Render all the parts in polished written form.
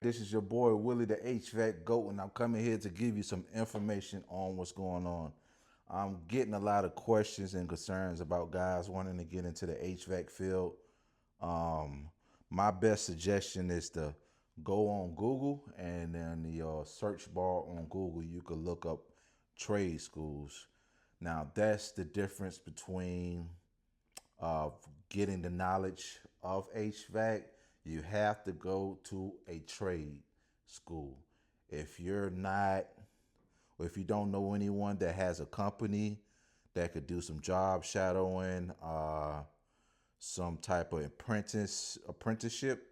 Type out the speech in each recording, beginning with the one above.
This is your boy Willie the HVAC GOAT, and I'm coming here to give you some information on what's going on. I'm getting a lot of questions and concerns about guys wanting to get into the HVAC field. Um, my best suggestion is to go on Google, and in the search bar on Google, you can look up trade schools. Now, that's the difference between of getting the knowledge of HVAC. You have to go to a trade school. If you're not, or if you don't know anyone that has a company that could do some job shadowing, some type of apprenticeship,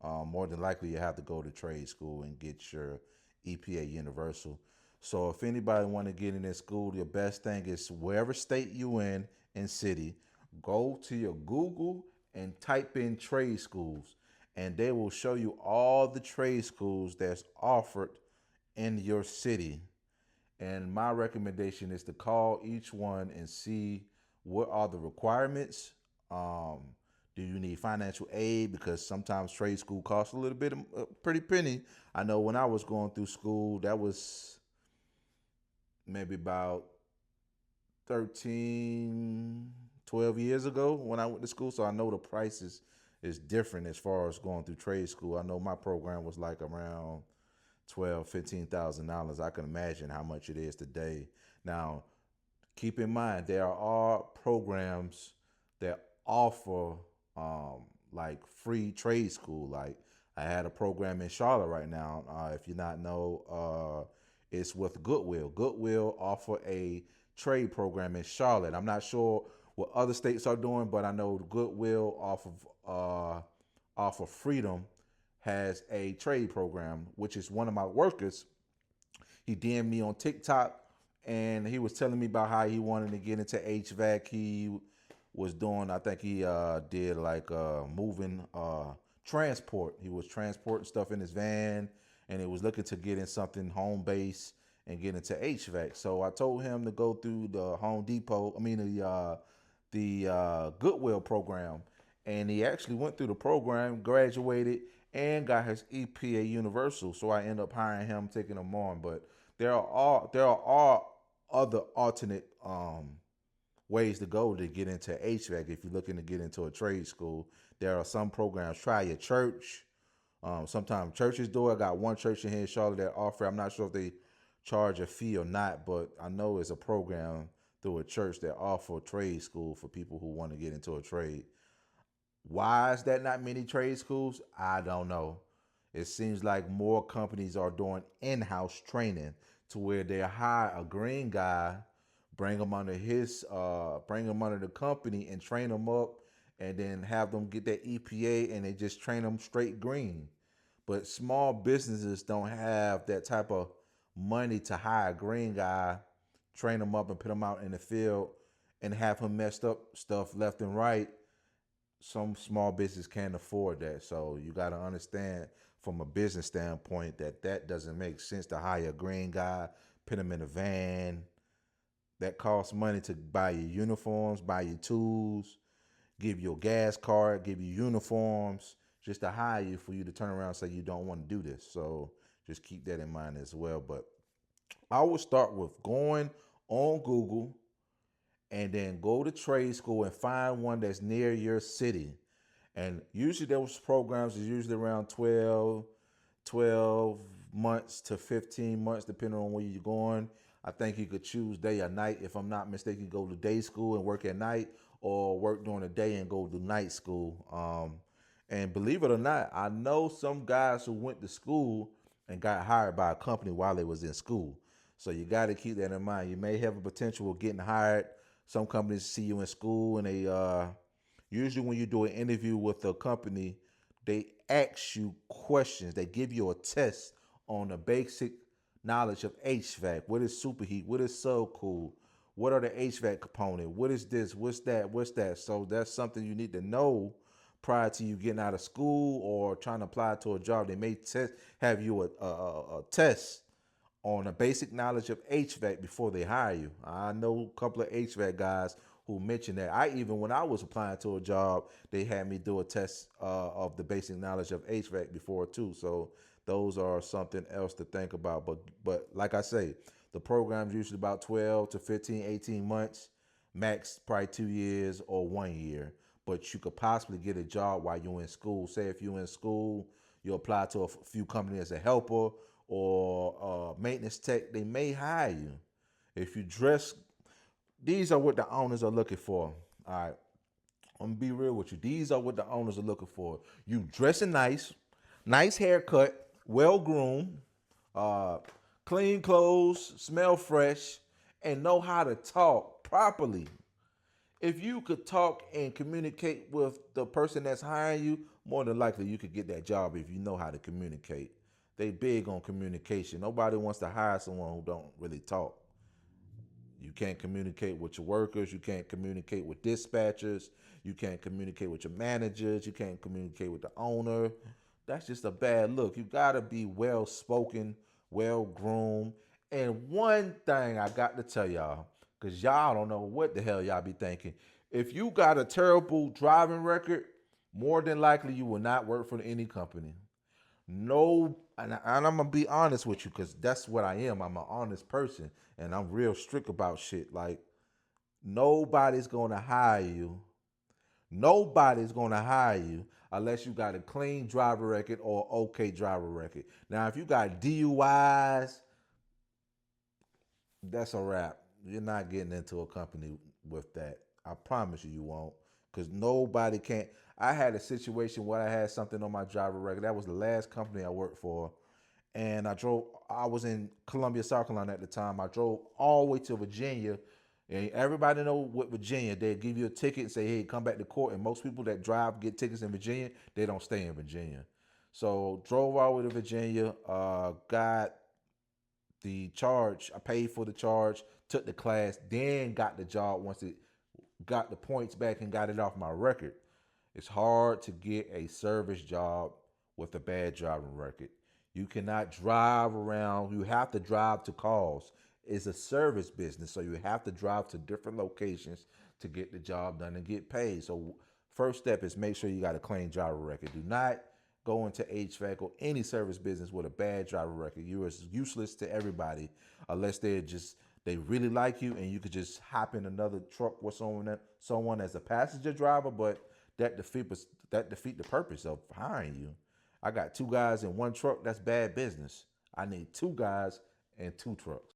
more than likely you have to go to trade school and get your EPA Universal. So if anybody want to get in this school, the best thing is wherever state you in city, go to your Google and type in trade schools, and they will show you all the trade schools that's offered in your city. And my recommendation is to call each one and see what are the requirements. Um, do you need financial aid? Because sometimes trade school costs a little bit, a pretty penny. I know when I was going through school, that was maybe about 13, 12 years ago when I went to school. So I know the prices is different as far as going through trade school. I know my program was like around 12, $15,000. I can imagine how much it is today. Now, keep in mind there are programs that offer like free trade school. Like I had a program in Charlotte right now. If you not know, it's with Goodwill. Goodwill offer a trade program in Charlotte. I'm not sure what other states are doing, but I know Goodwill off of Freedom has a trade program, which is one of my workers. He DM'd me on TikTok, and he was telling me about how he wanted to get into HVAC. He was doing, I think he did like moving transport. He was transporting stuff in his van, and he was looking to get in something home base and get into HVAC. So I told him to go through the Home Depot. I mean the Goodwill program, and he actually went through the program, graduated, and got his EPA Universal. So I ended up hiring him, taking him on. But there are all other alternate ways to go to get into HVAC if you're looking to get into a trade school. There are some programs. Try your church. Sometimes churches do it. I got one church in here in Charlotte that offer. I'm not sure if they charge a fee or not, but I know it's a program through a church that offer a trade school for people who want to get into a trade. Why is that not many trade schools? I don't know. It seems like more companies are doing in-house training to where they hire a green guy, bring him under the company and train him up, and then have them get that EPA and they just train them straight green. But small businesses don't have that type of money to hire a green guy, train him up, and put him out in the field and have him messed up stuff left and right. Some small business can't afford that. So you got to understand from a business standpoint that that doesn't make sense to hire a green guy, put him in a van. That costs money to buy your uniforms, buy your tools, give you a gas card, give you uniforms, just to hire you for you to turn around and say you don't want to do this. So just keep that in mind as well. But I would start with going on Google and then go to trade school and find one that's near your city. And usually those programs is usually around 12 months to 15 months, depending on where you're going. I think you could choose day or night. If I'm not mistaken, go to day school and work at night, or work during the day and go to night school. And believe it or not, I know some guys who went to school and got hired by a company while they was in school. So you got to keep that in mind. You may have a potential of getting hired. Some companies see you in school, and they usually when you do an interview with a company, they ask you questions. They give you a test on the basic knowledge of HVAC. What is superheat? What is subcool? What are the HVAC component? What is this? What's that? What's that? So that's something you need to know prior to you getting out of school or trying to apply to a job. They may have you a test on a basic knowledge of HVAC before they hire you. I know a couple of HVAC guys who mentioned that. I even, when I was applying to a job, they had me do a test of the basic knowledge of HVAC before too. So those are something else to think about. But like I say, the program's usually about 12 to 15, 18 months, max probably 2 years or 1 year. But you could possibly get a job while you're in school. Say if you're in school, you apply to a few companies as a helper or maintenance tech, they may hire you. If you dress, these are what the owners are looking for. All right, I'm gonna be real with you. These are what the owners are looking for. You dressing nice, nice haircut, well groomed, uh, clean clothes, smell fresh, and know how to talk properly. If you could talk and communicate with the person that's hiring you, more than likely you could get that job if you know how to communicate. They big on communication. Nobody wants to hire someone who don't really talk. You can't communicate with your workers. You can't communicate with dispatchers. You can't communicate with your managers. You can't communicate with the owner. That's just a bad look. You gotta be well spoken, well groomed. And one thing I got to tell y'all, because y'all don't know what the hell y'all be thinking. If you got a terrible driving record, more than likely you will not work for any company. No, and I'm gonna be honest with you because that's what I am. I'm an honest person, and I'm real strict about shit. Like nobody's gonna hire you. Nobody's gonna hire you unless you got a clean driver record or okay driver record. Now, if you got DUIs, that's a wrap. You're not getting into a company with that. I promise you, you won't. Because nobody can. I had a situation where I had something on my driver record. That was the last company I worked for. And I was in Columbia, South Carolina at the time. I drove all the way to Virginia. And everybody know what Virginia, they give you a ticket and say, hey, come back to court. And most people that drive, get tickets in Virginia, they don't stay in Virginia. So drove all the way to Virginia, got the charge. I paid for the charge, took the class, then got the job once it got the points back and got it off my record. It's hard to get a service job with a bad driving record. You cannot drive around. You have to drive to calls. It's a service business, so you have to drive to different locations to get the job done and get paid. So first step is make sure you got a clean driver record. Do not go into HVAC or any service business with a bad driver record. You're useless to everybody unless they really like you and you could just hop in another truck with someone as a passenger driver, but that defeat the purpose of hiring you. I got two guys in one truck. That's bad business. I need two guys and two trucks.